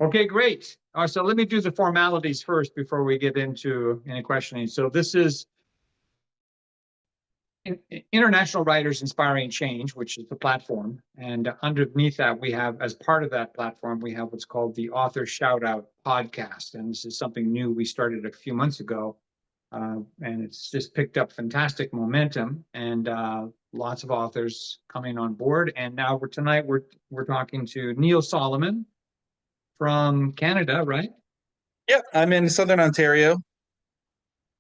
Okay, great. So let me do the formalities first before we get into any questioning. So this is International Writers Inspiring Change, which is the platform. And underneath that, we have, as part of that platform, we have what's called the Author Shout Out podcast. And this is something new we started a few months ago. And it's just picked up fantastic momentum and lots of authors coming on board. And now tonight we're talking to Neal Solomon from Canada, right? Yep, I'm in Southern Ontario,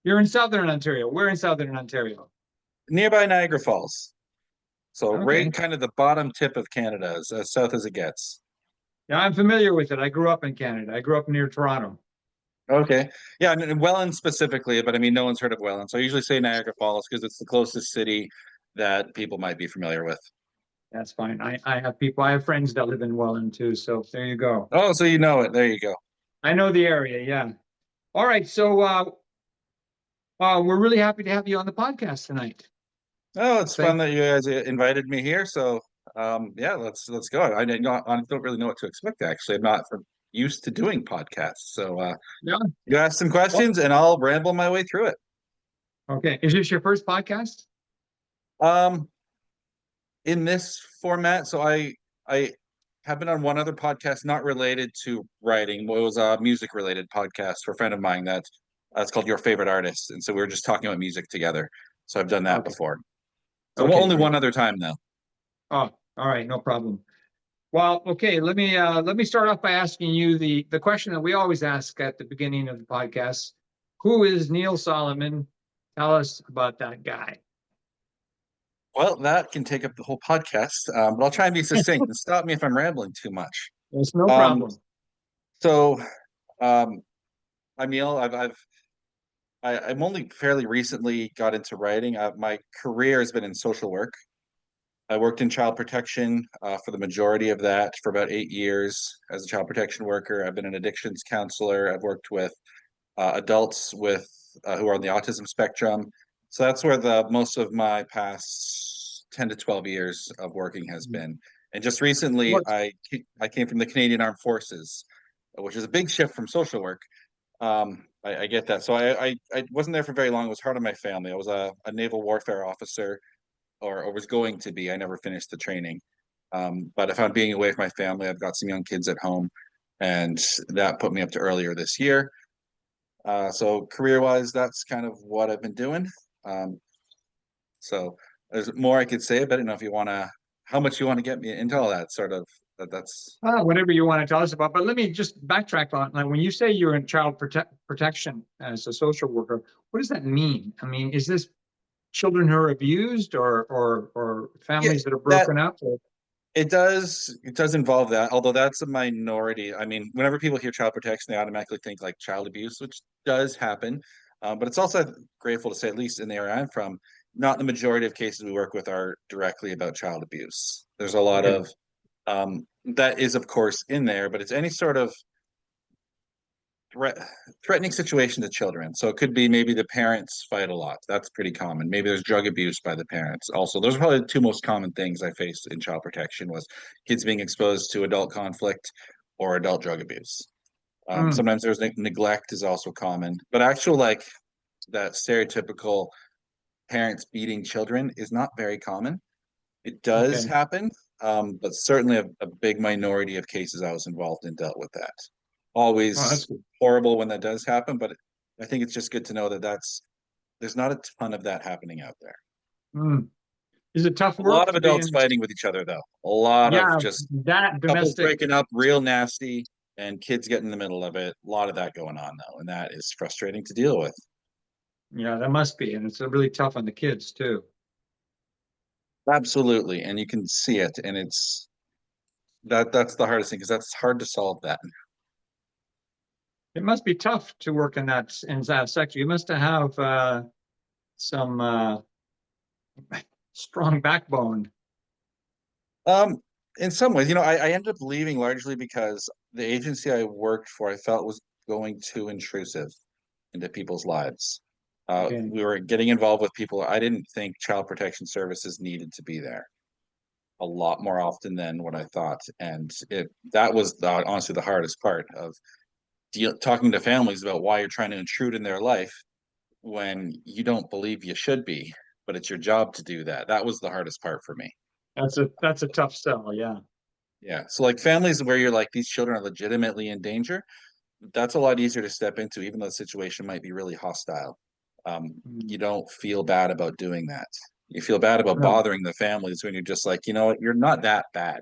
You're in Southern Ontario. We're in Southern Ontario. nearby Niagara Falls. So right Okay. kind of the bottom tip of Canada, as south as it gets. Yeah, I'm familiar with it. I grew up in Canada. I grew up near Toronto. Okay. Yeah, and Welland specifically, but I mean, no one's heard of Welland. So I usually say Niagara Falls because it's the closest city that people might be familiar with. That's fine. I have friends that live in Welland too. So there you go. Oh, so you know it. There you go. I know the area. Yeah. All right. So we're really happy to have you on the podcast tonight. Oh, it's fun Thank that you guys invited me here. So yeah, let's go. I don't really know what to expect actually. I'm not used to doing podcasts. So Yeah. you ask some Well, questions and I'll ramble my way through it. okay. Is this your first podcast? Um, in this format. So I have been on one other podcast not related to writing. Well, it was a music related podcast for a friend of mine that it's called Your Favorite Artist, and so we were just talking about music together. So I've done that Okay. before. So Okay. only Great. one other time though. Oh, all right. No problem. Well, okay. Let me start off by asking you the question that we always ask at the beginning of the podcast. Who is Neal Solomon? Tell us about that guy. Well, that can take up the whole podcast, but I'll try and be succinct and stop me if I'm rambling too much. There's no Um, problem. so um, I'm Neil. I'm only fairly recently got into writing. My career has been in social work. I worked in child protection for the majority of that for about 8 years as a child protection worker. I've been an addictions counselor. I've worked with adults with who are on the autism spectrum. So that's where the most of my past 10 to 12 years of working has been. And just recently, What? I came from the Canadian Armed Forces, which is a big shift from social work. I get that. So I wasn't there for very long. It was hard on my family. I was a naval warfare officer or was going to be. I never finished the training. But I found being away from my family, I've got some young kids at home, and that put me up to earlier this year. So career-wise, that's kind of what I've been doing. Um, so there's more I could say, but I don't know if you want to, how much you want to get me into all that sort of. That's Whatever you want to tell us about. But let me just backtrack on like when you say you're in protection as a social worker, what does that mean? I mean, is this children who are abused or yeah, families that are that broken up? Or... it does involve that, although that's a minority. I mean, whenever people hear child protection, they automatically think like child abuse, which does happen. But it's also grateful to say, at least in the area I'm from, not the majority of cases we work with are directly about child abuse. There's a lot Okay. of that is, of course, in there, but it's any sort of threat, threatening situation to children. So it could be maybe the parents fight a lot. That's pretty common. Maybe there's drug abuse by the parents. Also, those are probably the two most common things I faced in child protection was kids being exposed to adult conflict or adult drug abuse. Mm, Sometimes there's neglect is also common, but actual like that stereotypical parents beating children is not very common. It does okay. happen, but certainly a big minority of cases I was involved in dealt with that. Oh, that's Always good. horrible when that does happen, but I think it's just good to know that there's not a ton of that happening out there. Mm. Is it tough A lot work of to be adults in? fighting with each other, though. A lot of Yeah, just that couples domestic. breaking up real nasty and kids get in the middle of it. A lot of that going on, though, and that is frustrating to deal with. Yeah, that must be, and it's really tough on the kids too. Absolutely, and you can see it, and that's the hardest thing because that's hard to solve that. It must be tough to work in that sector. You must have some strong backbone. Um, in some ways, I ended up leaving largely because the agency I worked for I felt was going too intrusive into people's lives. Okay. We were getting involved with people I didn't think child protection services needed to be there. a lot more often than what I thought. And that was honestly the hardest part of talking to families about why you're trying to intrude in their life when you don't believe you should be, but it's your job to do that. That was the hardest part for me. That's a tough sell. Yeah. Yeah. So like families where you're like, these children are legitimately in danger, that's a lot easier to step into, even though the situation might be really hostile. You Mm. don't feel bad about doing that. You feel bad about No, bothering the families when you're just like, you know what, you're not that bad,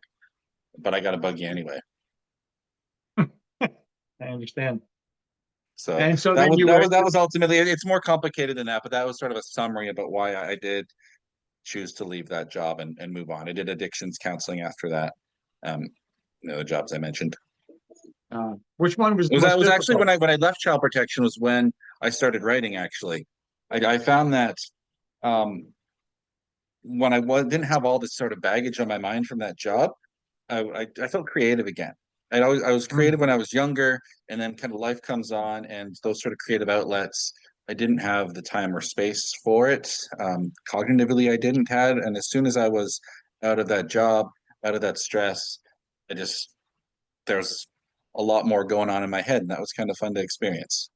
but I got to bug you anyway. I understand. So And so that then was you that were, was that was ultimately, it's more complicated than that, but that was sort of a summary about why I did choose to leave that job and move on. I did addictions counseling after that. Um, the jobs I mentioned. which one was It the was that most was actually difficult? when I left child protection was when I started writing. Actually, I found that um, when didn't have all this sort of baggage on my mind from that job, I felt creative again. I was creative when Mm. I was younger, and then kind of life comes on, and those sort of creative outlets, I didn't have the time or space for it. Cognitively, I didn't have, and as soon as I was out of that job, out of that stress, I just there's a lot more going on in my head, and that was kind of fun to experience.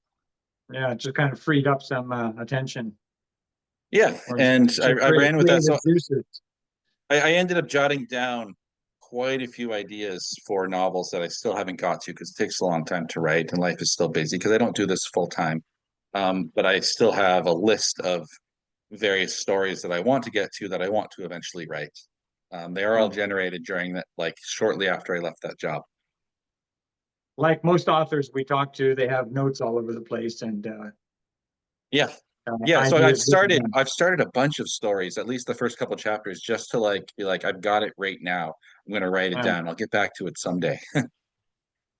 Yeah, it just kind of freed up some attention Yeah, or and some I ran with that. So creative juices. I ended up jotting down quite a few ideas for novels that I still haven't got to because it takes a long time to write and life is still busy because I don't do this full time. But I still have a list of various stories that I want to get to that I want to eventually write. They are all Oh. generated during that, like shortly after I left that job. Like most authors we talk to, they have notes all over the place and Yeah. Yeah, so ideas written down. I've started a bunch of stories, at least the first couple chapters, just to like be like, I've got it right now. I'm gonna write it Uh, down. I'll get back to it someday.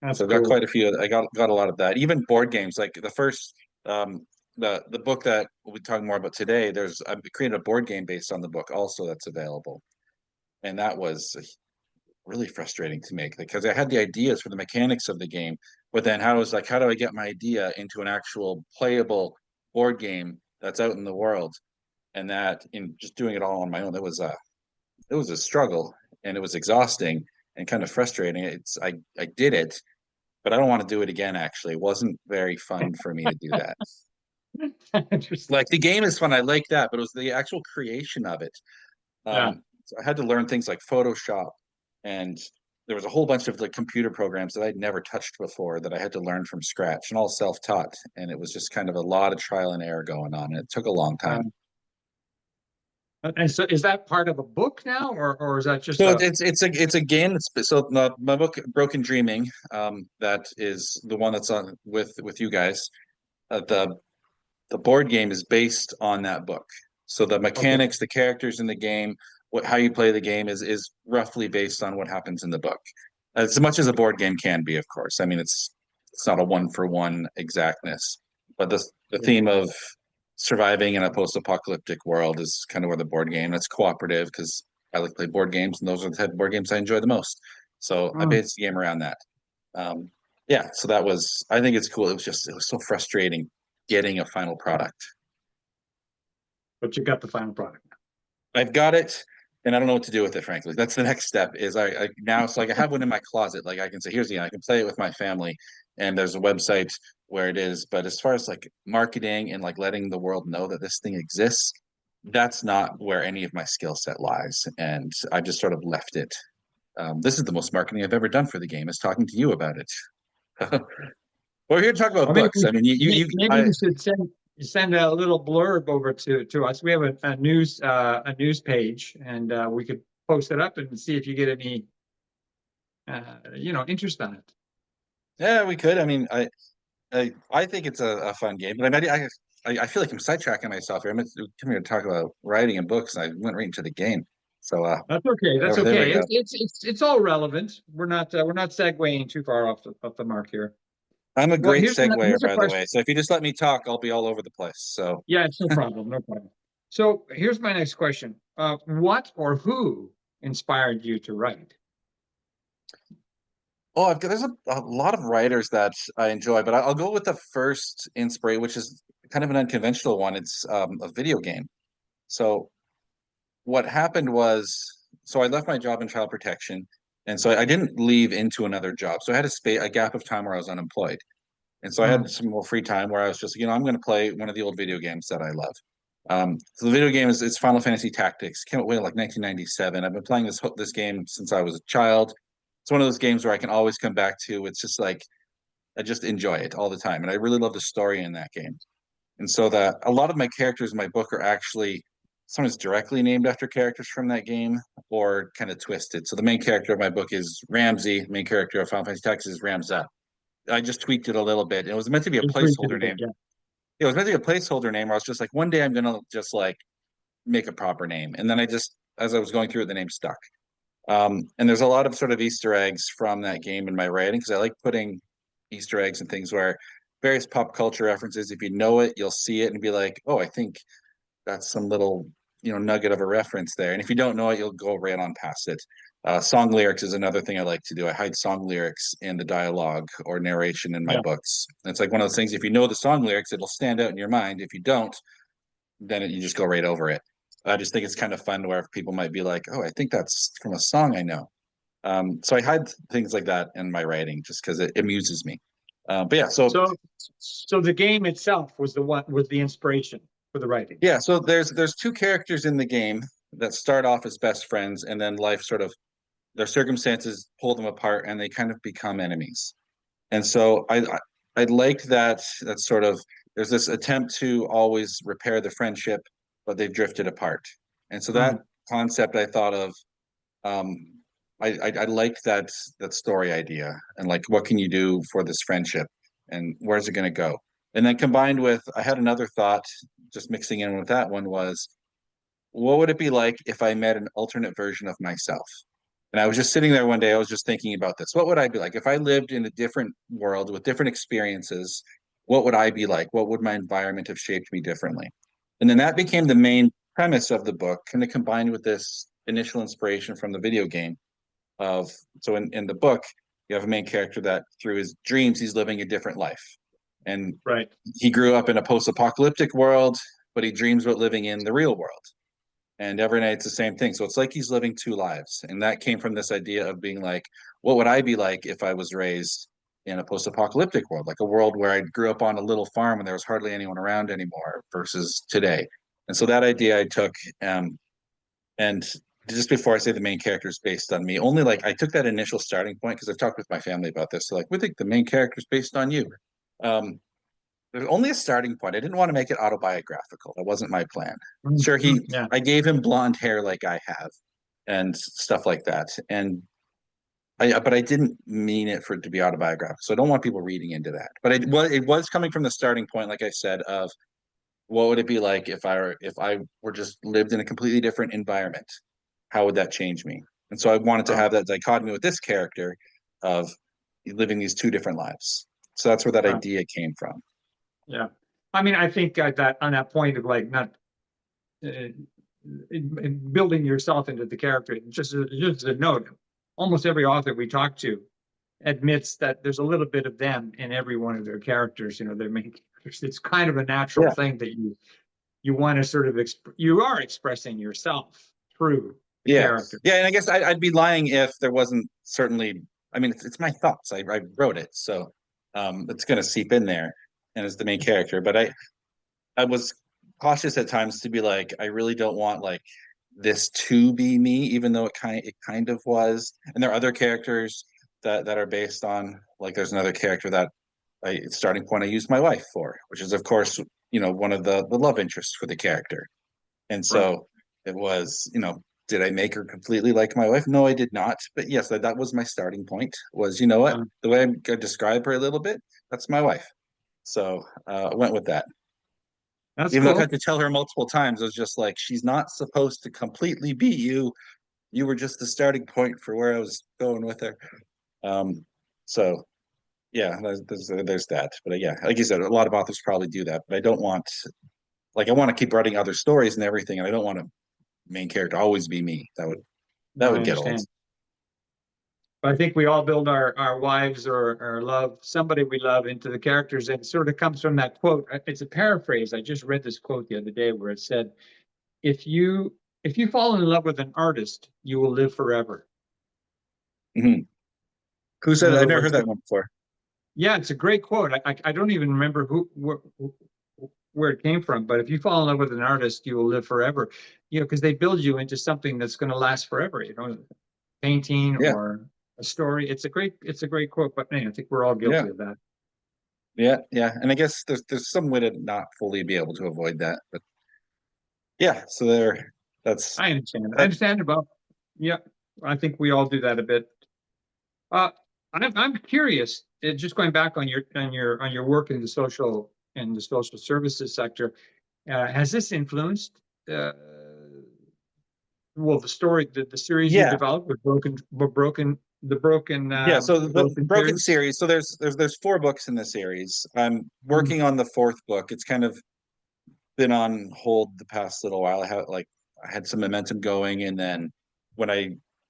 that's So I've got cool. quite a few. I got a lot of that. Even board games, like the first the book that we'll be talking more about today. I've created a board game based on the book also that's available, and that was really frustrating to make because I had the ideas for the mechanics of the game, but then how do I get my idea into an actual playable board game that's out in the world, and that in just doing it all on my own, it was a struggle and it was exhausting and kind of frustrating. I did it, but I don't want to do it again. Actually, it wasn't very fun for me to do that. Interesting. Like the game is fun, I like that, but it was the actual creation of it. Yeah. So I had to learn things like Photoshop, and there was a whole bunch of like computer programs that I'd never touched before that I had to learn from scratch and all self-taught. And it was just kind of a lot of trial and error going on, and it took a long Uh, time. and so is that part of a book now, or is that just So a it's a game that's so my book Broken Dreaming, that is the one that's on with you guys. The board game is based on that book. So the okay? mechanics, the characters in the game, how you play the game is roughly based on what happens in the book. As much as a board game can be, of course. I mean, it's not a one for one exactness, but the Yeah. theme of surviving in a post-apocalyptic world is kind of where the board game. It's cooperative because I like to play board games, and those are the type of board games I enjoy the most. So I Mm, based the game around that. Um, yeah, so that was, I think it's cool. It was so frustrating getting a final product. but you got the final product. I've got it, and I don't know what to do with it, frankly. That's the next step is I now it's like I have one in my closet. Like I can say, here's the I can play it with my family, and there's a website where it is. But as far as like marketing and like letting the world know that this thing exists, that's not where any of my skill set lies. And I just sort of left it. This is the most marketing I've ever done for the game, is talking to you about it. We're here to talk about Well, maybe books. I mean, maybe you should send a little blurb over to us. We have a news page, and we could post it up and see if you get any interest on it. yeah, we could. I mean, I think it's a fun game, but I feel like I'm sidetracking myself here. I'm coming here to talk about writing and books, and I went right into the game. So That's okay. That's there we okay. go. It's all relevant. We're not segueing too far off the mark here. I'm a Well, great seguer, here's a by the way. question. So if you just let me talk, I'll be all over the place. So Yeah, it's no problem. No problem. So here's my next question. What or who inspired you to write? oh, there's a lot of writers that I enjoy, but I'll go with the first inspiration, which is kind of an unconventional one. It's a video game. So what happened was so I left my job in child protection, and so I didn't leave into another job. So I had a gap of time where I was unemployed, and so I had Mm. some more free time where I was just, I'm going to play one of the old video games that I love. So the video game is it's Final Fantasy Tactics. Came out way like 1997. I've been playing this game since I was a child. It's one of those games where I can always come back to. It's just like I just enjoy it all the time, and I really love the story in that game. And so that a lot of my characters in my book are actually sometimes directly named after characters from that game or kind of twisted. So the main character of my book is Ramsey. The main character of Final Fantasy Tactics is Ramza. I just tweaked it a little bit. It was meant to be a You tweaked it a placeholder bit, name. yeah. It was meant to be a placeholder name where I was just like, one day I'm gonna just like make a proper name. And then as I was going through it, the name stuck. And there's a lot of sort of Easter eggs from that game in my writing because I like putting Easter eggs and things where various pop culture references, if you know it, you'll see it and be like, oh, I think that's some little, nugget of a reference there. And if you don't know it, you'll go right on past it. Song lyrics is another thing I like to do. I hide song lyrics in the dialogue or narration in my Yeah. books. And it's like one of those things, if you know the song lyrics, it'll stand out in your mind. If you don't, then you just go right over it. I just think it's kind of fun where people might be like, oh, I think that's from a song I know. So I hide things like that in my writing just because it amuses me. But yeah, So the game itself was the inspiration for the writing. so there's two characters in the game that start off as best friends, and then life sort of their circumstances pull them apart, and they kind of become enemies. And so I liked that sort of there's this attempt to always repair the friendship, but they've drifted apart. And so that Mm. concept I thought of, um, I liked that story idea and like what can you do for this friendship and where's it going to go? And then combined with I had another thought, just mixing in with that one was what would it be like if I met an alternate version of myself? And I was just sitting there one day, I was just thinking about this. What would I be like if I lived in a different world with different experiences? What would I be like? What would my environment have shaped me differently? And then that became the main premise of the book, kind of combined with this initial inspiration from the video game of so in the book, you have a main character that through his dreams, he's living a different life. And Right. he grew up in a post-apocalyptic world, but he dreams about living in the real world and every night it's the same thing. So it's like he's living two lives. And that came from this idea of being like, what would I be like if I was raised in a post-apocalyptic world, like a world where I grew up on a little farm and there was hardly anyone around anymore versus today. And so that idea I took, and just before I say the main character is based on me, only like I took that initial starting point because I've talked with my family about this. So like, we think the main character is based on you. Um, there's only a starting point. I didn't want to make it autobiographical. That wasn't my plan. Mm. Sure, Mm. Yeah. I gave him blonde hair like I have and stuff like that. But I didn't mean it for it to be autobiographical. So I don't want people reading into that. But it was coming from the starting point, like I said, of what would it be like if I were just lived in a completely different environment? How would that change me? And so I wanted to Oh, have that dichotomy with this character of living these two different lives. So that's where that right. idea came from. Yeah. I mean, I think that on that point of like not uh, building yourself into the character, just a note, almost every author we talk to admits that there's a little bit of them in every one of their characters, their main characters. It's kind of a natural Yeah. thing that you want to sort of you are expressing yourself through the Yeah. character. Yeah. And I guess I'd be lying if there wasn't certainly, I mean, it's my thoughts. I wrote it. So it's going to seep in there and it's the main character. But I was cautious at times to be like, I really don't want like this to be me, even though it kind of was. And there are other characters that are based on, like there's another character that starting point I used my wife for, which is of course, one of the love interests for the character. And Right. so it was, did I make her completely like my wife? No, I did not. But yes, that was my starting point was, you know what? The way I describe her a little bit, that's my wife. So I went with that. That's Even though I cool. had to tell her multiple times, I was just like, she's not supposed to completely be you. You were just the starting point for where I was going with her. Um, so yeah, there's that. But yeah, like you said, a lot of authors probably do that. But I don't want like I want to keep writing other stories and everything, and I don't want a main character always be me. That No, I would get old. understand. But I think we all build our wives or our love, somebody we love into the characters. And it sort of comes from that quote. It's a paraphrase. I just read this quote the other day where it said, if you if you fall in love with an artist, you will live forever. Hmm. Who In said that? other I've never words, heard that one before. yeah, it's a great quote. I don't even remember where it came from, but if you fall in love with an artist, you will live forever. You know, because they build you into something that's going to last forever. You know, painting Yeah, or a story. It's a great quote. But man, I think we're all yeah, guilty of that. yeah, yeah. And I guess there's some way to not fully be able to avoid that, but yeah. So there, that's I understand. I that. understand about. Yeah, I think we all do that a bit. Uh, I'm curious. Just going back on your work in the social services sector, has this influenced uh, well the series you Yeah, developed with yeah. So the broken Broken series? series. So there's four books in the series. I'm Mm, working on the fourth book. It's kind of been on hold the past little while. I had some momentum going, and then when I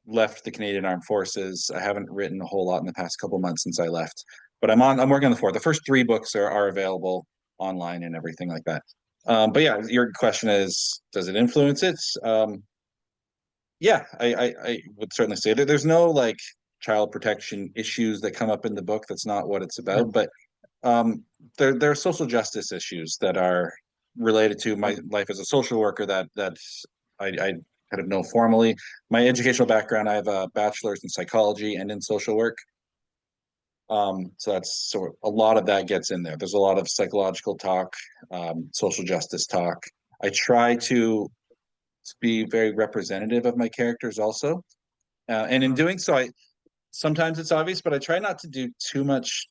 left the Canadian Armed Forces, I haven't written a whole lot in the past couple months since I left. But I'm working on the fourth. The first three books are available online and everything like that. But yeah, your question is, does it influence it? Yeah, I would certainly say that there's no like child protection issues that come up in the book. That's not what it's yeah. about. But um, there are social justice issues that are related to my life as a social worker that I kind of know formally. My educational background, I have a bachelor's in psychology and in social work. So that's sort of a lot of that gets in there. There's a lot of psychological talk, social justice talk. I try to be very representative of my characters also. And in Mm, doing so, I sometimes it's obvious, but I try not to do too much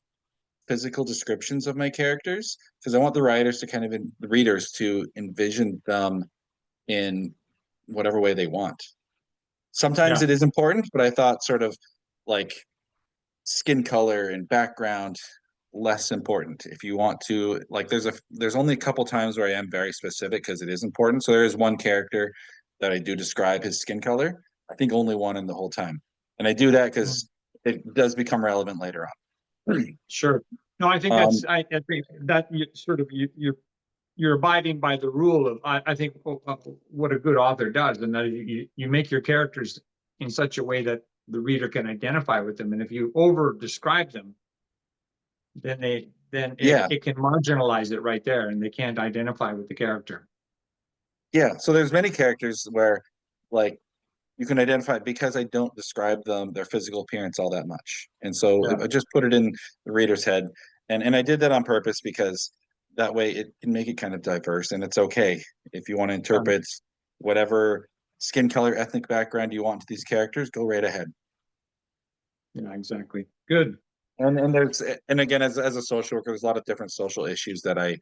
physical descriptions of my characters because I want the writers to the readers to envision them in whatever way they want. Sometimes yeah. it is important, but I thought sort of like skin color and background less important. If you want to like there's only a couple times where I am very specific because it is important. So there is one character that I do describe his skin color. I think only one in the whole time. And I do that Mm, because it does become relevant later on. sure. No, I think Um, I think that you sort of you're abiding by the rule of I think what a good author does, and that you make your characters in such a way that the reader can identify with them, and if you over describe them, then yeah, it can marginalize it right there, and they can't identify with the character. yeah. So there's many characters where like you can identify because I don't describe their physical appearance all that much. And so Yeah. I just put it in the reader's head. And I did that on purpose because that way it can make it kind of diverse and it's okay. If you want to Um, interpret whatever skin color, ethnic background you want to these characters, go right ahead. yeah, exactly. Good. And there's and again as a social worker, there's a lot of different social issues that I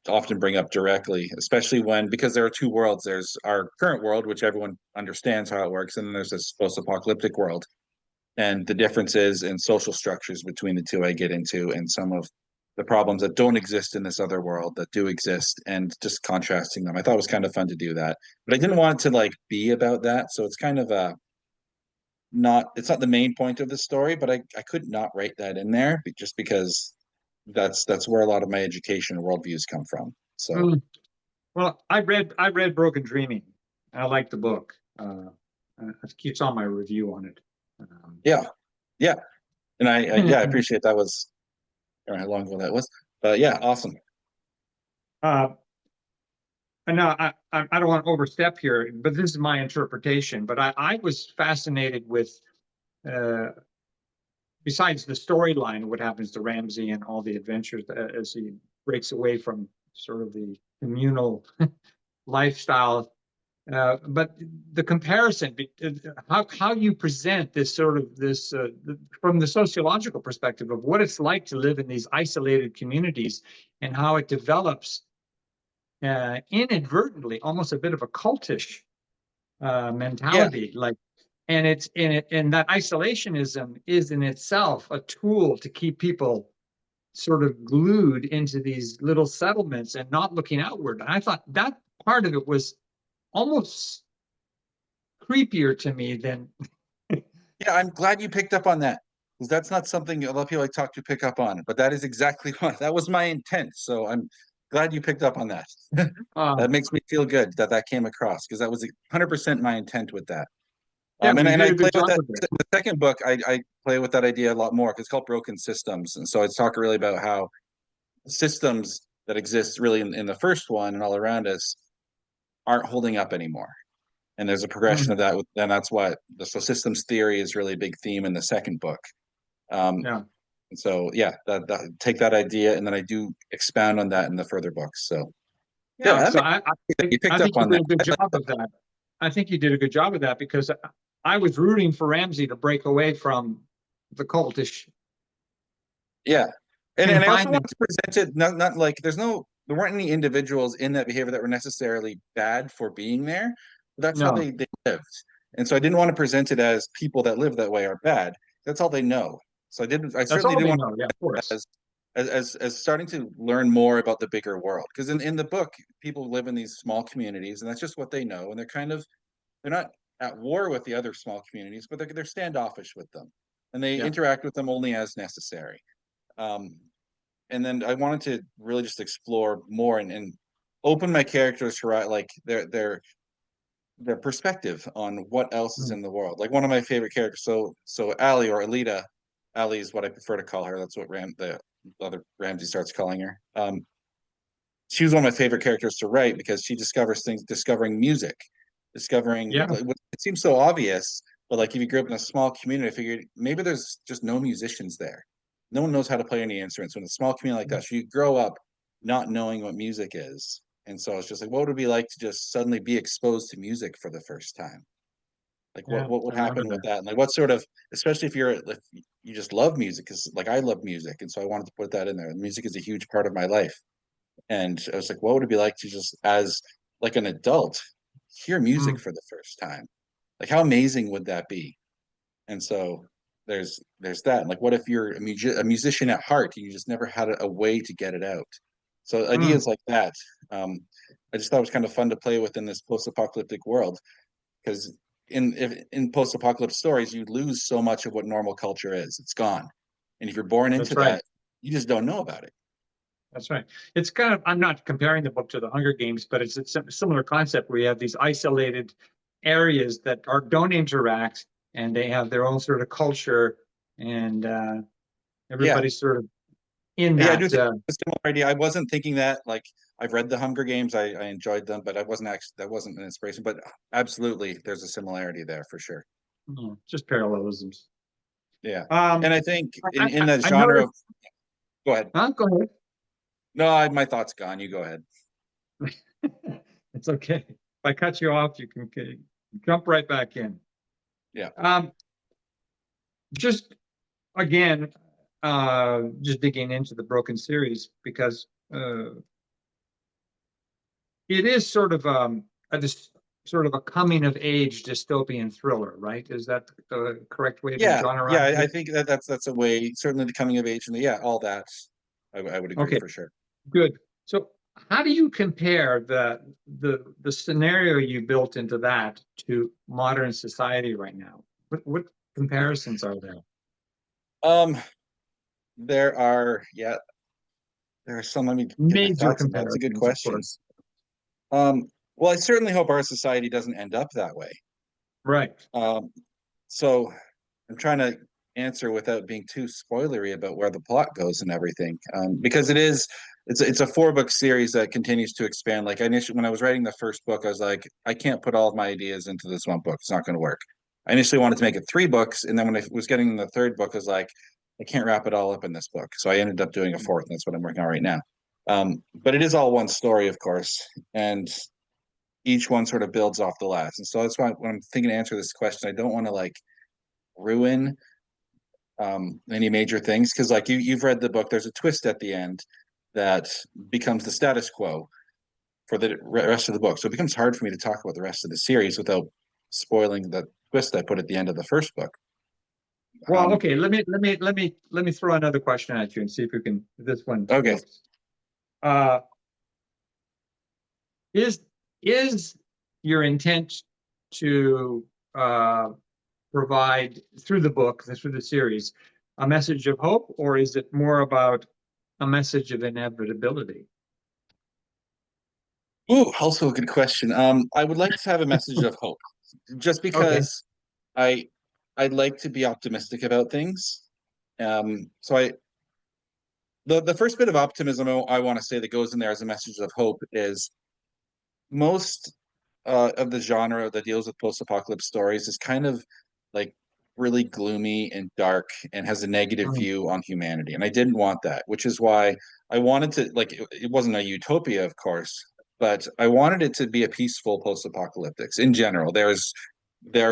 often bring up directly, especially when because there are two worlds. There's our current world, which everyone understands how it works, and then there's this post-apocalyptic world. And the differences in social structures between the two I get into, and some of the problems that don't exist in this other world that do exist, and just contrasting them. I thought it was kind of fun to do that, but I didn't want it to like be about that. So it's kind of a not it's not the main point of the story, but I could not write that in there just because that's where a lot of my education and worldviews come from. So Mm, well, I read Broken Dreaming. I like the book. It keeps on my review on it. Um, yeah, yeah, and I appreciate that was I don't know how long ago that was, but yeah, awesome. uh, and now I don't want to overstep here, but this is my interpretation. But I was fascinated with uh, besides the storyline, what happens to Ramsey and all the adventures as he breaks away from sort of the communal lifestyle. But the comparison, how you present this sort of from the sociological perspective of what it's like to live in these isolated communities and how it develops inadvertently, almost a bit of a cultish Yeah, mentality, like, and it's in it, and that isolationism is in itself a tool to keep people sort of glued into these little settlements and not looking outward. And I thought that part of it was almost creepier to me than yeah, I'm glad you picked up on that because that's not something a lot of people I talk to pick up on, but that is exactly what that was my intent. So glad you picked up on that. Uh, That makes me feel good that that came across, because that was 100% my intent with that. yeah, well, you And did I a play good with job that. with it. The second book, I play with that idea a lot more because it's called Broken Systems, and so I talk really about how systems that exist really in the first one and all around us aren't holding up anymore. And there's a progression Mm, of that, and that's what so systems theory is really a big theme in the second book. Um, yeah, and so yeah, that take that idea, and then I do expound on that in the further books. So yeah, yeah. that So makes sense. You I picked up think you on did that. a good job of that. I think you did a good job of that because I was rooting for Ramsey to break away from the cultish Yeah. And I also confinement. wanted to present it not like there weren't any individuals in that behavior that were necessarily bad for being there. But that's how No, they lived. And so I didn't want to present it as people that live that way are bad. That's all they know. So I that's certainly all didn't they want know. Yeah, of to course. as starting to learn more about the bigger world. Because in the book, people live in these small communities and that's just what they know. And they're not at war with the other small communities, but they're standoffish with them. And they Yeah. interact with them only as necessary. Um, and then I wanted to really just explore more and open my characters to like their perspective on what else is Mm. in the world. Like one of my favorite characters, so Ali or Alita, Ali is what I prefer to call her. That's what the other Ramsey starts calling her. She was one of my favorite characters to write because she discovers things, discovering music, discovering Yeah. like, it seems so obvious, but like if you grew up in a small community, I figured maybe there's just no musicians there. No one knows how to play any instruments. When a small community like that, so you grow up not knowing what music is. And so it's just like, what would it be like to just suddenly be exposed to music for the first time? Like Yeah. what I would remember happen with that. that? And like what sort of, especially if you just love music, because like I love music, and so I wanted to put that in there. Music is a huge part of my life. And I was like, what would it be like to just as like an adult hear music Mm. for the first time? Like how amazing would that be? And so there's that. Like what if you're a musician at heart and you just never had a way to get it out? So Mm. ideas like that. Um, I just thought it was kind of fun to play with in this post-apocalyptic world because in post-apocalypse stories you lose so much of what normal culture is. It's gone. And if you're born into That's right. that, you just don't know about it. That's right. It's kind of, I'm not comparing the book to the Hunger Games, but it's a similar concept where you have these isolated areas that don't interact and they have their own sort of culture and Yeah. everybody's sort of in Yeah, I do that. think it's a similar idea. I wasn't thinking that. Like, I've read the Hunger Games, I enjoyed them, but I wasn't actually that wasn't an inspiration. But absolutely, there's a similarity there for sure. Just parallelisms. Yeah, Um, and I think I, in I, that I genre noticed, of, go ahead. huh? Go ahead. No, my thought's gone. You go ahead. It's okay. If I cut you off, you can jump right back in. Yeah, Um, just again, just digging into the Broken series because it is sort of sort of a coming of age dystopian thriller, right? Is that the correct way to yeah. genreize I it? think that's a way. Certainly, the coming of age and yeah, all that. I would agree Okay, for sure. good. So how do you compare the scenario you built into that to modern society right now? What comparisons are there? Um, there are yeah, there are some. Let me get my Major thoughts on that. That's a good comparisons, of question. course. Well, I certainly hope our society doesn't end up that way. Right. Um, so I'm trying to answer without being too spoilery about where the plot goes and everything, because it's a 4 book series that continues to expand. Like I initially, when I was writing the first book, I was like, I can't put all of my ideas into this one book. It's not going to work. I initially wanted to make it 3 books, and then when I was getting the third book, I was like, I can't wrap it all up in this book. So I ended up doing a fourth, and that's what I'm working on right now. But it is all one story, of course, and each one sort of builds off the last. And so that's why when I'm thinking to answer this question, I don't want to like ruin any major things because like you've read the book, there's a twist at the end that becomes the status quo for the rest of the book, so it becomes hard for me to talk about the rest of the series without spoiling the twist I put at the end of the first book. Well, um okay. Let me throw another question at you and see if you can. This one okay. works. Uh, is is your intent to provide through the book, through the series, a message of hope, or is it more about a message of inevitability? Ooh, also a good question. I would like to have a message of hope, just Okay. because I I'd like to be optimistic about things. So the first bit of optimism I want to say that goes in there as a message of hope is most of the genre that deals with post-apocalypse stories is kind of like really gloomy and dark and has a negative Mm, view on humanity. And I didn't want that, which is why I wanted to like it wasn't a utopia, of course, but I wanted it to be a peaceful post-apocalyptics in general. There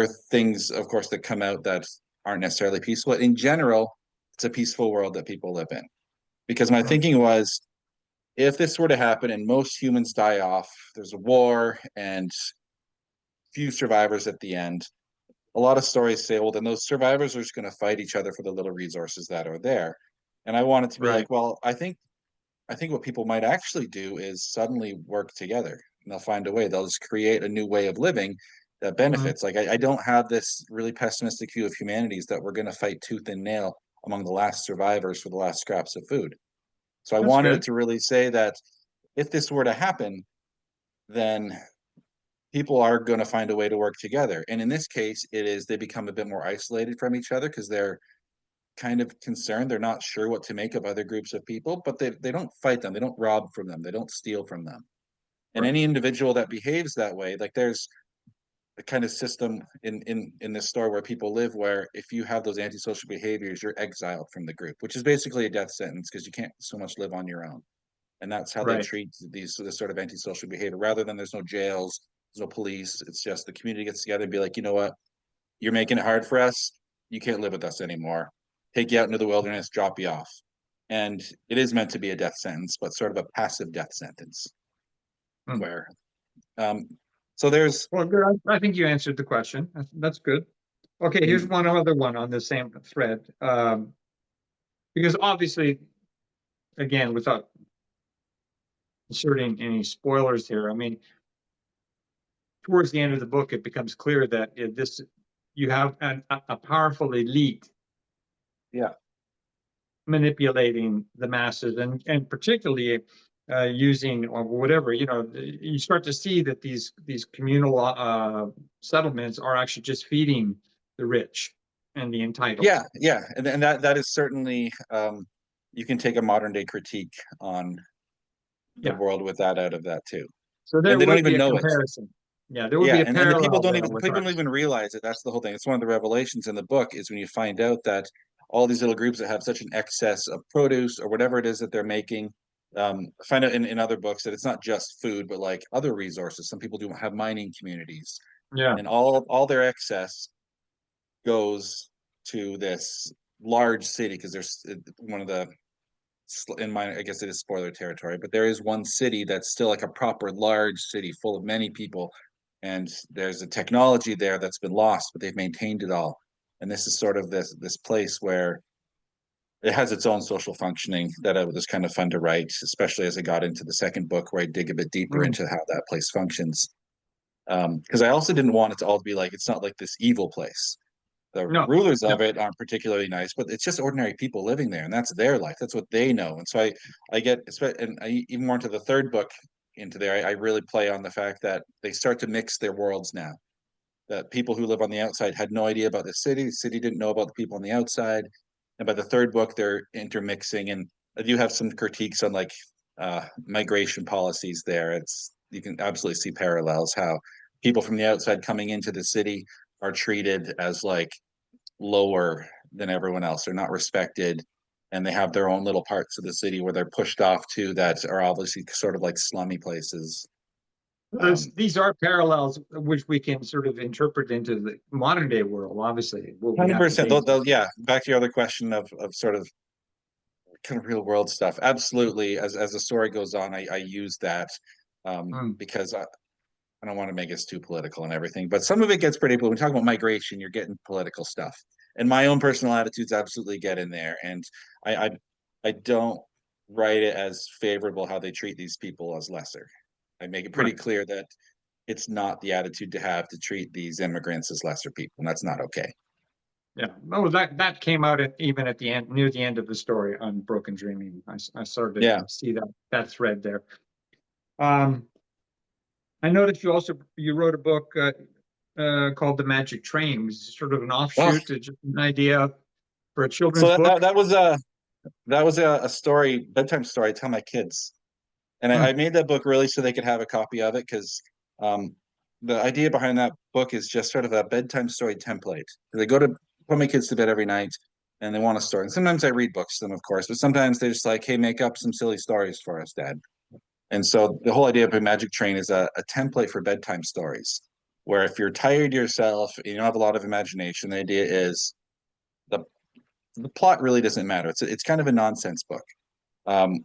are things, of course, that come out that aren't necessarily peaceful. In general, it's a peaceful world that people live in. Because my mm, thinking was if this were to happen and most humans die off, there's a war and few survivors at the end. A lot of stories say, well, then those survivors are just going to fight each other for the little resources that are there. And I wanted to be right. like, well, I think what people might actually do is suddenly work together and they'll find a way. They'll just create a new way of living that Mm, benefits. Like I don't have this really pessimistic view of humanities that we're going to fight tooth and nail among the last survivors for the last scraps of food. So I that's wanted it good. to really say that if this were to happen, then people are going to find a way to work together. And in this case, it is they become a bit more isolated from each other because they're kind of concerned. They're not sure what to make of other groups of people, but they don't fight them. They don't rob from them. They don't steal from them. And Right. any individual that behaves that way, like there's a kind of system in this store where people live where if you have those antisocial behaviors, you're exiled from the group, which is basically a death sentence because you can't so much live on your own. And that's how they Right. treat these this sort of antisocial behavior. Rather than there's no jails, there's no police. It's just the community gets together and be like, you know what, you're making it hard for us. You can't live with us anymore. Take you out into the wilderness, drop you off. And it is meant to be a death sentence, but sort of a passive death sentence Mm. where um so there's Well, good. I think you answered the question. That's good. Okay, here's mm, one other one on the same thread. Because obviously, again, without inserting any spoilers here, I mean, towards the end of the book, it becomes clear that this you have a powerful elite yeah. manipulating the masses, and particularly using or whatever, you start to see that these communal settlements are actually just feeding the rich and the entitled. Yeah. And that is certainly you can take a modern day critique on the Yeah. world with that out of that too. So And there they don't would be even a know it. comparison. Yeah, there would be Yeah, a and the parallel there with people don't ours. even realize it. That's the whole thing. It's one of the revelations in the book is when you find out that all these little groups that have such an excess of produce or whatever it is that they're making, find out in other books that it's not just food, but like other resources. Some people do have mining communities, Yeah. and all their excess goes to this large city because there's one of the in my I guess it is spoiler territory, but there is one city that's still like a proper large city full of many people, and there's a technology there that's been lost, but they've maintained it all. And this is sort of this place where it has its own social functioning that it was kind of fun to write, especially as I got into the second book where I dig a bit deeper Mm. into how that place functions. Because I also didn't want it to all be like it's not like this evil place. The No. rulers No. of it aren't particularly nice, but it's just ordinary people living there, and that's their life. That's what they know. And so I get, and I even more into the third book into there. I really play on the fact that they start to mix their worlds now. That people who live on the outside had no idea about the city didn't know about the people on the outside, and by the third book they're intermixing. And I do have some critiques on like migration policies there. It's you can absolutely see parallels how people from the outside coming into the city are treated as like lower than everyone else. They're not respected, and they have their own little parts of the city where they're pushed off to that are obviously sort of like slummy places. These are parallels which we can sort of interpret into the modern day world, obviously, what we have 100%. today. Yeah. Back to your other question of sort of kind of real world stuff. Absolutely. As the story goes on, I use that Mm. because I don't want to make it too political and everything, but some of it gets pretty. But when we talk about migration, you're getting political stuff, and my own personal attitudes absolutely get in there. And I, I, I don't write it as favorable how they treat these people as lesser. I make it pretty Right. clear that it's not the attitude to have to treat these immigrants as lesser people, and that's not okay. Yeah. Oh, that came out even at the end, near the end of the story on Broken Dreaming. I started Yeah, to see that thread there. Um, I noticed you wrote a book called The Magic Train. Was it sort of an Oh, offshoot, just an idea for a so children's book? that was a story, bedtime story I tell my kids. And Hmm. I made that book really so they could have a copy of it because um, the idea behind that book is just sort of a bedtime story template. They go to put my kids to bed every night and they want a story. And sometimes I read books to them, of course, but sometimes they're just like, hey, make up some silly stories for us, Dad. And so the whole idea of a magic train is a template for bedtime stories, where if you're tired yourself, you don't have a lot of imagination, the idea is the the plot really doesn't matter. It's kind of a nonsense book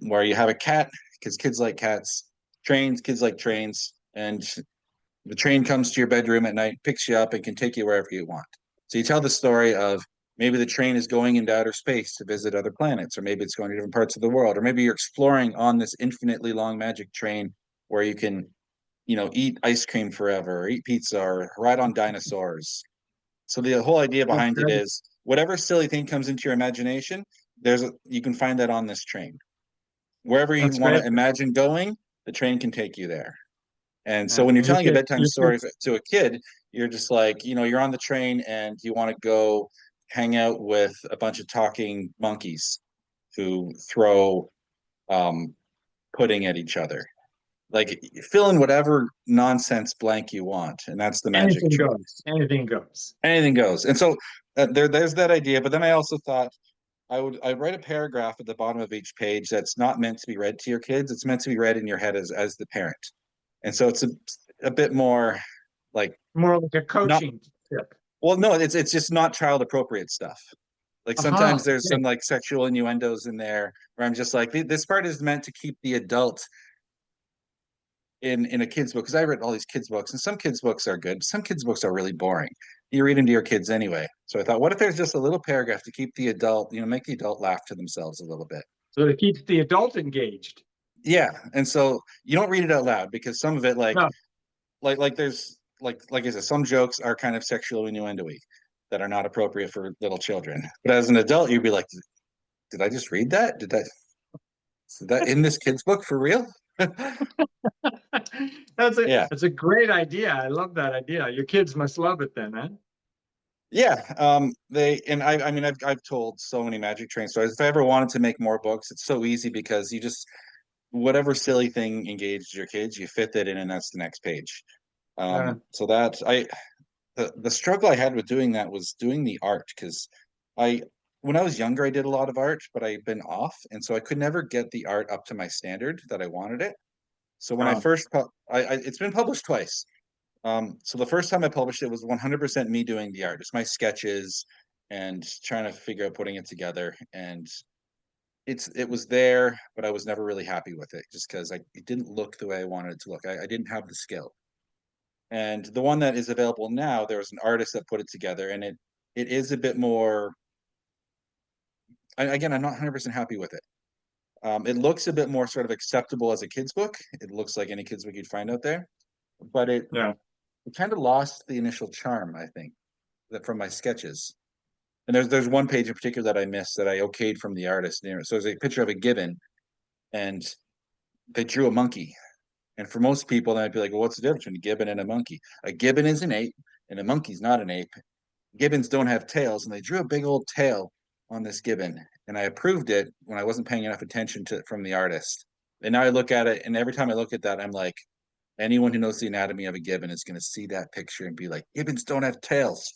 where you have a cat because kids like cats, trains, kids like trains, and the train comes to your bedroom at night, picks you up, and can take you wherever you want. So you tell the story of maybe the train is going into outer space to visit other planets, or maybe it's going to different parts of the world, or maybe you're exploring on this infinitely long magic train where you can, eat ice cream forever, or eat pizza, or ride on dinosaurs. So the whole idea That's behind it great. is whatever silly thing comes into your imagination, you can find that on this train. Wherever you That's want great. to imagine going, the train can take you there. And so when you're And telling a bedtime your story kids, to a kid, you're just like, you're on the train and you want to go hang out with a bunch of talking monkeys who throw um, pudding at each other. Like fill in whatever nonsense blank you want, and that's the magic anything train. goes. Anything goes. Anything goes. And so there's that idea. But then I also thought I'd write a paragraph at the bottom of each page that's not meant to be read to your kids. It's meant to be read in your head as the parent. And so it's a bit more like More like a not coaching tip. well, no, it's just not child appropriate stuff. Like sometimes Aha. there's Okay. some like sexual innuendos in there where I'm just like, this part is meant to keep the adult in a kid's book because I read all these kids books and some kids books are good, some kids books are really boring. You read them to your kids anyway. So I thought, what if there's just a little paragraph to keep the adult, make the adult laugh to themselves a little bit. So it keeps the adult engaged. Yeah, and so you don't read it out loud because some of it, No. there's like I said, some jokes are kind of sexual innuendo-y that are not appropriate for little children. But as an adult, you'd be like, did I just read that? Is that in this kid's book for real? Yeah, That's a great idea. I love that idea. Your kids must love it then, man. yeah. I mean, I've told so many Magic Train stories. If I ever wanted to make more books, it's so easy because you just whatever silly thing engaged your kids, you fit that in, and that's the next page. Yeah. So that I the struggle I had with doing that was doing the art because I when I was younger I did a lot of art, but I've been off, and so I could never get the art up to my standard that I wanted it. So when I Oh, first it's been published twice. So the first time I published it was 100% me doing the art. It's my sketches and trying to figure out putting it together. And it was there, but I was never really happy with it just because it didn't look the way I wanted it to look. I didn't have the skill. And the one that is available now, there was an artist that put it together, and it is a bit more. Again, I'm not 100% happy with it. It looks a bit more sort of acceptable as a kid's book. It looks like any kid's book you'd find out there, but yeah. it kind of lost the initial charm, I think, that from my sketches. And there's one page in particular that I missed that I okayed from the artist. So there's a picture of a gibbon, and they drew a monkey. And for most people, they might be like, well, what's the difference between a gibbon and a monkey? A gibbon is an ape, and a monkey's not an ape. Gibbons don't have tails, and they drew a big old tail on this gibbon. And I approved it when I wasn't paying enough attention to from the artist. And now I look at it, and every time I look at that, I'm like, anyone who knows the anatomy of a gibbon is going to see that picture and be like, gibbons don't have tails.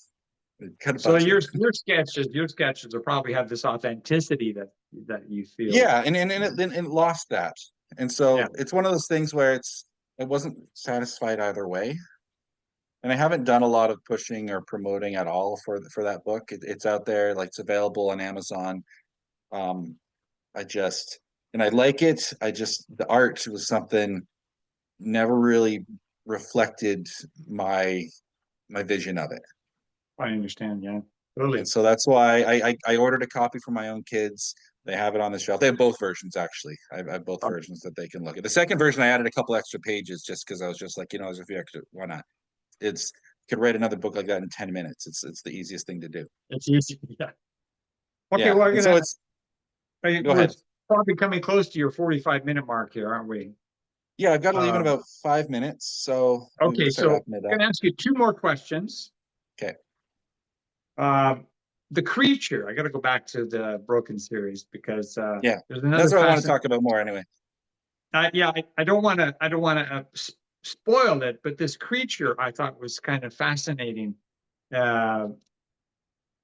It kind of So bugs me. your sketches will probably have this authenticity that you feel. Yeah, and it lost that. And Yeah. so it's one of those things where it wasn't satisfied either way. And I haven't done a lot of pushing or promoting at all for that book. It's out there, like it's available on Amazon. Um, I just and I like it. I just the art was something never really reflected my my vision of it. I understand. Yeah. And Totally. so that's why I ordered a copy for my own kids. They have it on the shelf. They have both versions actually. I have both Oh, versions that they can look at. The second version I added a couple extra pages just because I was just like, there's a few extra. Why not? It's could write another book like that in 10 minutes. It's the easiest thing to do. it's easy. Yeah. Okay. Yeah. Well, And so it's go we're ahead. probably coming close to your 45-minute mark here, aren't we? Yeah, I've got to leave in Uh, about 5 minutes, so we can okay, start so wrapping it I'm up. going to ask you two more questions. Okay. Uh, the creature, I got to go back to the Broken series because Yeah, there's that's another what I want to fascinating. talk about more anyway. Yeah, I don't want to. I don't want to spoil it, but this creature I thought was kind of fascinating. Uh,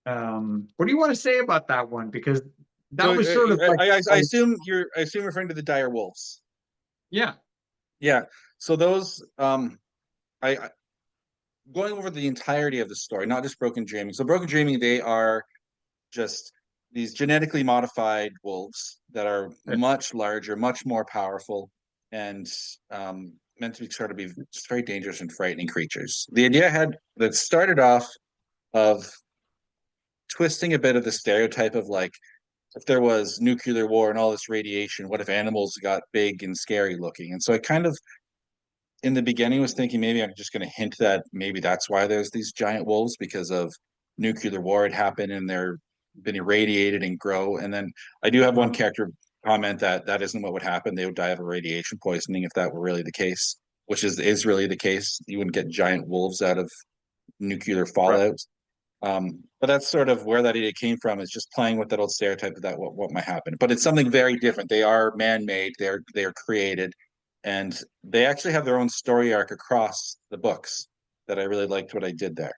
what do you want to say about that one? Because So that was sort of like, I assume you're referring to the dire wolves. yeah, Yeah. So those I going over the entirety of the story, not just Broken Dreaming. So Broken Dreaming, they are just these genetically modified wolves that are much larger, much more powerful, and meant to be sort of be just very dangerous and frightening creatures. The idea had that started off of twisting a bit of the stereotype of like if there was nuclear war and all this radiation, what if animals got big and scary looking? And so I kind of in the beginning was thinking maybe I'm just going to hint that maybe that's why there's these giant wolves because of nuclear war had happened and they're been irradiated and grow. And then I do have one character comment that that isn't what would happen. They would die of a radiation poisoning if that were really the case, which is really the case. You wouldn't get giant wolves out of nuclear right. fallout. But that's sort of where that idea came from, is just playing with that old stereotype of that what might happen. But it's something very different. They are man-made, they're created, and they actually have their own story arc across the books that I really liked what I did there.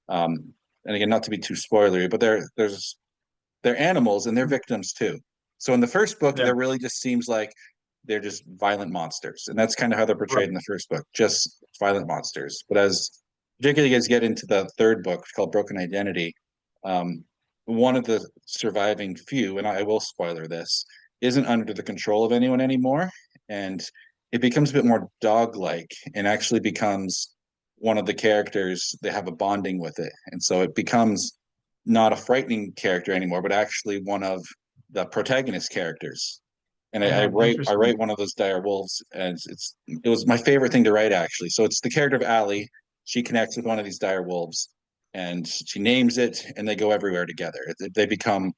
And again, not to be too spoilery, but they're animals and they're victims too. So in the first book, Yeah, there really just seems like they're just violent monsters, and that's kind of how they're portrayed right. in the first book, just violent monsters. But as particularly as you get into the third book called Broken Identity, um, one of the surviving few, and I will spoiler this, isn't under the control of anyone anymore, and it becomes a bit more dog-like, and actually becomes one of the characters. They have a bonding with it, and so it becomes not a frightening character anymore, but actually one of the protagonist characters. And I Interesting. write one of those dire wolves, and it was my favorite thing to write actually. So it's the character of Allie. She connects with one of these dire wolves, and she names it, and they go everywhere together. They become,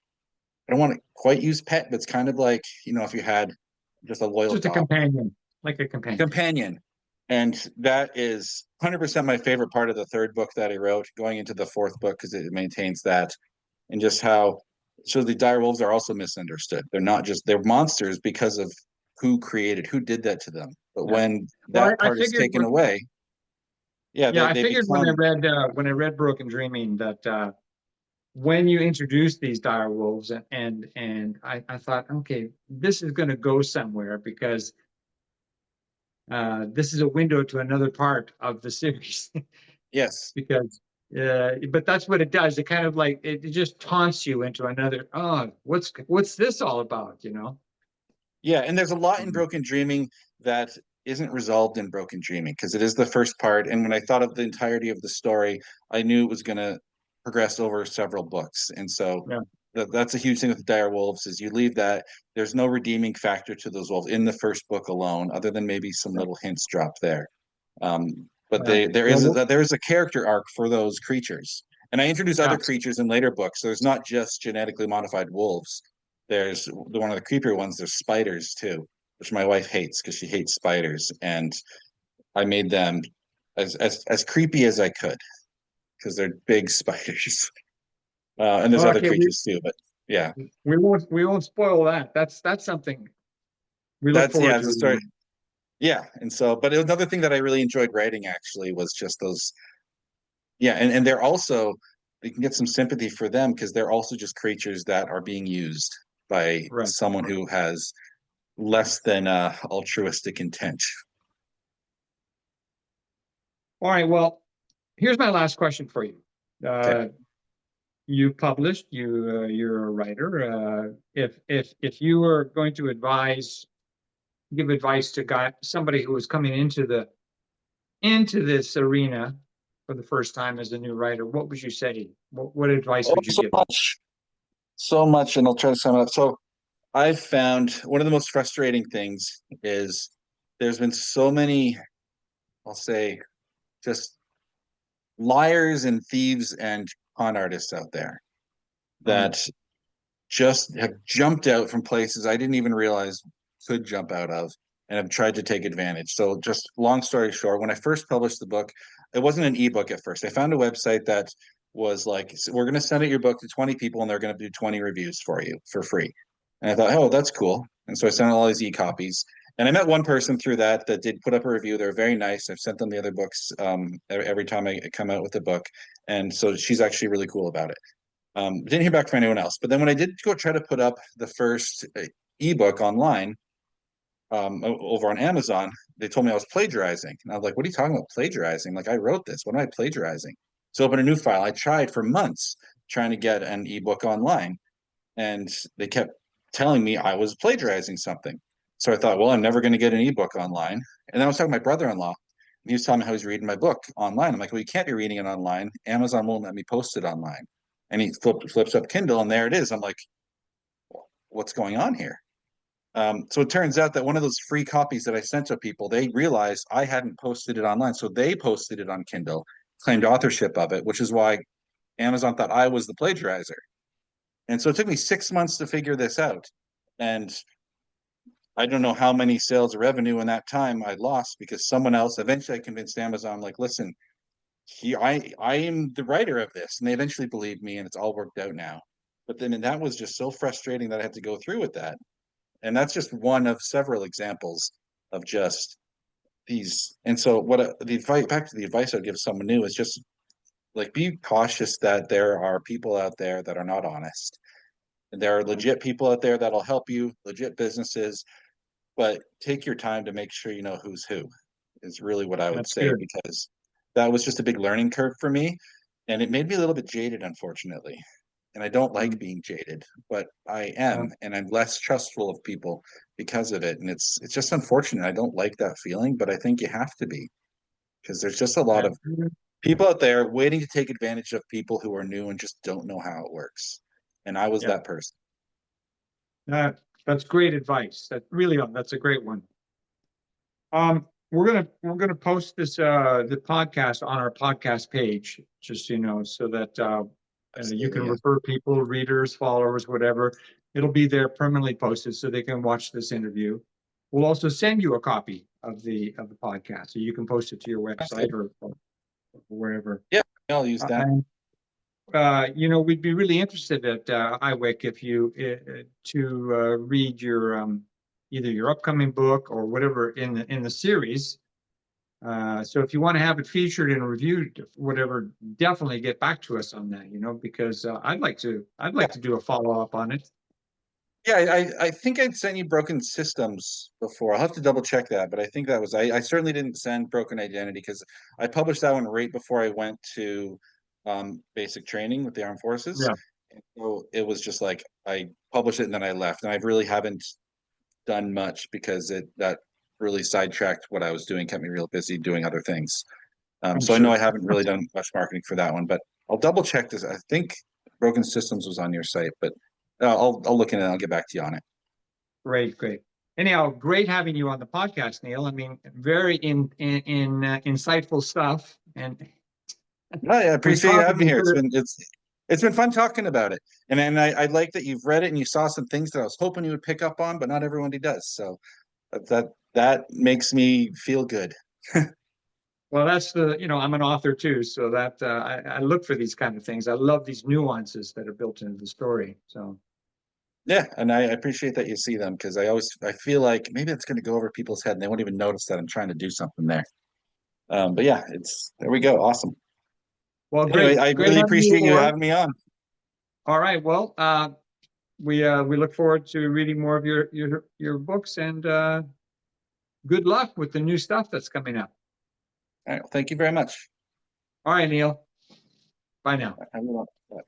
I don't want to quite use pet, but it's kind of like if you had just a loyal Just a dog companion, like a companion. companion. And that is 100% my favorite part of the third book that I wrote, going into the fourth book because it maintains that, and just how so the dire wolves are also misunderstood. They're not just they're monsters because of who did that to them. But Yeah. when Well, that I part is figured taken away, yeah, yeah, I they figured become when I read Broken Dreaming that when you introduce these dire wolves and I thought, okay, this is going to go somewhere because this is a window to another part of the series yes. because but that's what it does. It kind of like it just taunts you into another. Oh, what's this all about? You know? Yeah, and there's a lot in Mhm. Broken Dreaming that isn't resolved in Broken Dreaming because it is the first part. And when I thought of the entirety of the story, I knew it was going to progress over several books. And so Yeah. that's a huge thing with the dire wolves is you leave that there's no redeeming factor to those wolves in the first book alone, other than maybe some Yeah. little hints dropped there. But Yeah. Well, there is a character arc for those creatures. And I introduce other yeah. creatures in later books. So there's not just genetically modified wolves. There's one of the creepier ones. There's spiders too, which my wife hates because she hates spiders, and I made them as creepy as I could because they're big spiders. And there's other Okay. creatures too, but yeah, We won't spoil that. That's something we look that's forward yeah, to it's a story. reading. Yeah, and so, but another thing that I really enjoyed writing actually was just those. Yeah, and they're also you can get some sympathy for them because they're also just creatures that are being used by Right. someone who has less than altruistic intent. All right. Well, here's my last question for you. Okay. Uh, you published. You're a writer. If you were going to give advice to somebody who was coming into this arena for the first time as a new writer, what would you say? What advice Oh, would you so give them? much, so much, and I'll try to sum it up. So I've found one of the most frustrating things is there's been so many, I'll say, just liars and thieves and con artists out there Mm, that just have jumped out from places I didn't even realize could jump out of. and have tried to take advantage. So just long story short, when I first published the book, it wasn't an ebook at first. I found a website that was like, we're going to send out your book to 20 people and they're going to do 20 reviews for you for free. And I thought, oh, that's cool. And so I sent out all these e-copies. And I met one person through that did put up a review. They're very nice. I've sent them the other books every time I come out with a book. And so she's actually really cool about it. Didn't hear back from anyone else. But then when I did go try to put up the first ebook online, over on Amazon, they told me I was plagiarizing. And I was like, what are you talking about plagiarizing? Like, I wrote this. What am I plagiarizing? So open a new file. I tried for months trying to get an ebook online, and they kept telling me I was plagiarizing something. So I thought, well, I'm never going to get an ebook online. And then I was talking to my brother-in-law, and he was telling me how he's reading my book online. I'm like, well, you can't be reading it online. Amazon won't let me post it online. And he flips up Kindle, and there it is. I'm like, what's going on here? So it turns out that one of those free copies that I sent to people, they realized I hadn't posted it online. So they posted it on Kindle, claimed authorship of it, which is why Amazon thought I was the plagiarizer. And so it took me 6 months to figure this out. And I don't know how many sales or revenue in that time I lost because someone else, eventually I convinced Amazon, like, listen, I am the writer of this. And they eventually believed me, and it's all worked out now. But then that was just so frustrating that I had to go through with that. And that's just one of several examples of just these. And so the advice, back to the advice I'd give someone new, is just like, be cautious that there are people out there that are not honest. And there are legit people out there that'll help you, legit businesses, but take your time to make sure you know who's who, is really what I would That's say, good. because that was just a big learning curve for me. And it made me a little bit jaded, unfortunately. And I don't like Mm, being jaded, but I yeah, am, and I'm less trustful of people because of it. And it's just unfortunate. I don't like that feeling, but I think you have to be, because there's just a lot yeah. of people out there waiting to take advantage of people who are new and just don't know how it works. And I was Yeah. that person. That's great advice. That's a great one. We're gonna post this the podcast on our podcast page, just so you know, so that you can Absolutely, yeah. refer people, readers, followers, whatever. It'll be there permanently posted so they can watch this interview. We'll also send you a copy of the podcast, so you can post it to your Sounds good. website or wherever. Yeah, I'll use that. And we'd be really interested at iWick if you to read your either your upcoming book or whatever in the series. So if you want to have it featured and reviewed, whatever, definitely get back to us on that. Because I'd Yeah. like to do a follow up on it. Yeah, I think I'd sent you Broken Systems before. I'll have to double check that, but I think that was I certainly didn't send Broken Identity because I published that one right before I went to basic training with the armed forces. Yeah, And so it was just like I published it and then I left, and I really haven't done much because it that really sidetracked what I was doing, kept me real busy doing other things. I'm So I know sure. I haven't really done much marketing for that one, but I'll double check this. I think Broken Systems was on your site, but I'll look in it and I'll get back to you on it. Great, great. Anyhow, great having you on the podcast, Neal. I mean, very insightful stuff, and No, yeah, I we appreciate you having me probably here. could have. It's been fun talking about it, and I like that you've read it and you saw some things that I was hoping you would pick up on, but not everybody does. So that makes me feel good. Well, that's I'm an author too, so that I look for these kind of things. I love these nuances that are built into the story. So Yeah, and I appreciate that you see them because I feel like maybe it's going to go over people's head and they won't even notice that I'm trying to do something there. But yeah, it's there we go. Awesome. well, Anyway, great, I great really having you appreciate you aboard. having me on. All right, well, we look forward to reading more of your books, and good luck with the new stuff that's coming up. All right, well, thank you very much. All right, Neal. Bye now. Have a good one. Bye.